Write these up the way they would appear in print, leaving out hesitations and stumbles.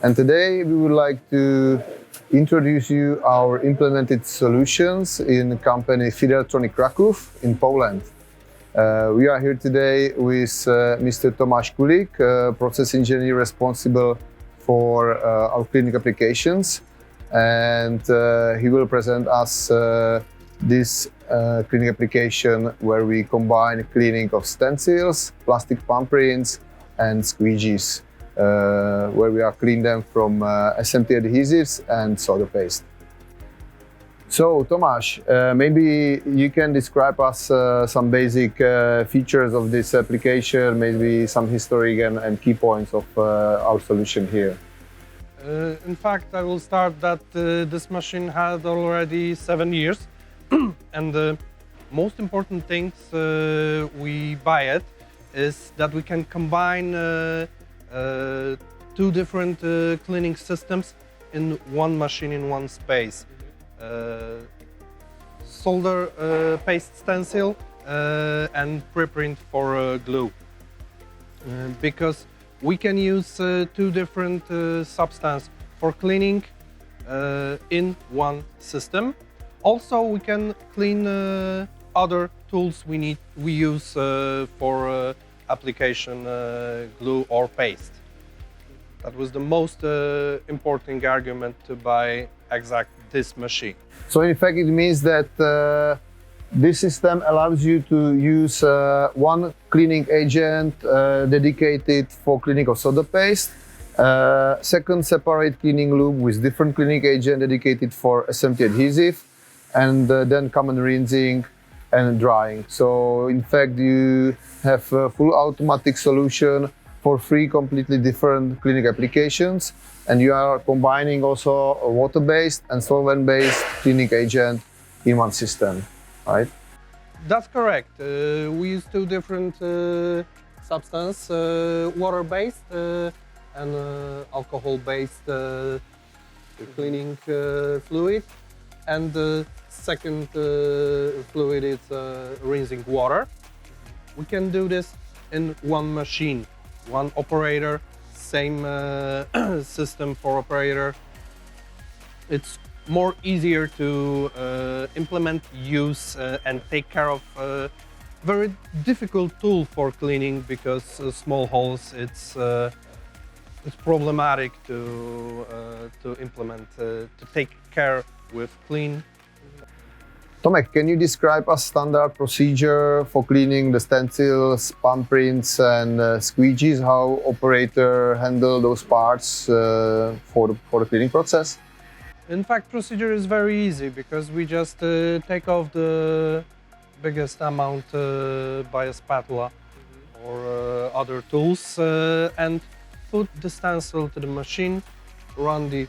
and today we would like to introduce you our implemented solutions in company Fideltronik Krakow in Poland. We are here today with Mr. Tomasz Kulik, process engineer responsible for our cleaning applications, and he will present us this cleaning application where we combine cleaning of stencils, plastic palm prints and squeegees, where we are clean them from SMT adhesives and solder paste. So Tomasz, maybe you can describe us some basic features of this application, maybe some history and key points of our solution here. In fact, I will start that this machine had already 7 years, and the most important things we buy it is that we can combine two different cleaning systems in one machine, in one space. Solder paste stencil and preprint for glue, because we can use two different substances for cleaning in one system. Also, we can clean other tools we use for application glue or paste. That was the most important argument to buy this machine. So in fact it means that this system allows you to use one cleaning agent dedicated for cleaning of solder paste, second separate cleaning loop with different cleaning agent dedicated for SMT adhesive, and then common rinsing and drying. So in fact you have a full automatic solution for 3 completely different cleaning applications, and you are combining also a water-based and solvent-based cleaning agent in one system, right? That's correct. We use two different substances, water-based and alcohol-based cleaning fluid, and the second fluid is rinsing water. We can do this in one machine, one operator, same system for operator. It's more easier to implement, use and take care of a very difficult tool for cleaning, because small holes, it's problematic to implement, to take care with clean. Tomek, can you describe a standard procedure for cleaning the stencils, palm prints and squeegees, how operator handle those parts for the cleaning process? In fact, procedure is very easy, because we just take off the biggest amount by a spatula or other tools and put the stencil to the machine, run the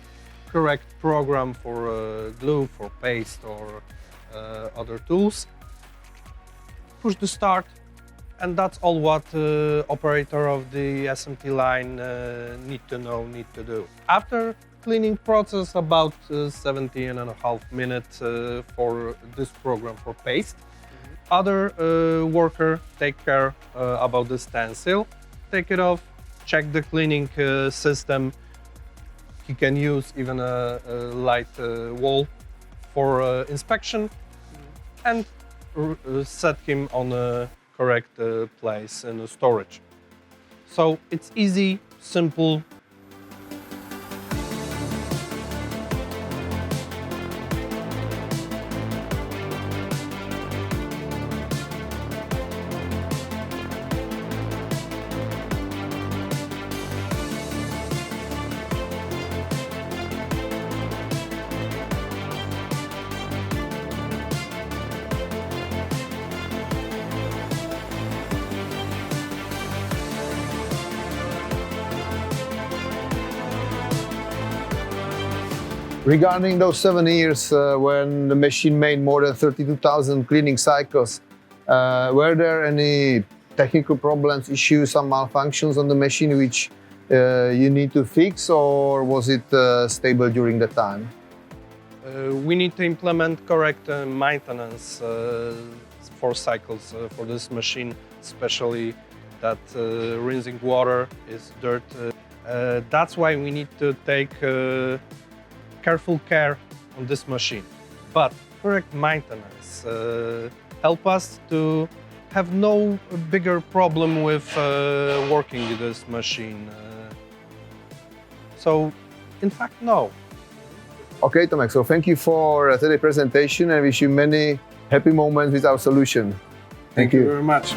correct program for glue, for paste or other tools, push the start, and that's all what operator of the SMT line need to do. After cleaning process about 17.5 minutes for this program for paste. Other worker take care about the stencil, take it off, check the cleaning system. He can use even a light wall for inspection, and set him on a correct place in the storage. So it's easy, simple. Regarding those 7 years when the machine made more than 32,000 cleaning cycles, were there any technical problems, issues, some malfunctions on the machine which you need to fix, or was it stable during the time? We need to implement correct maintenance for cycles for this machine, especially that rinsing water is dirt That's why we need to take careful care on this machine. But correct maintenance help us to have no bigger problem with working this machine. So, in fact, no. Okay, Tomek, so thank you for today's presentation and wish you many happy moments with our solution. Thank you very much.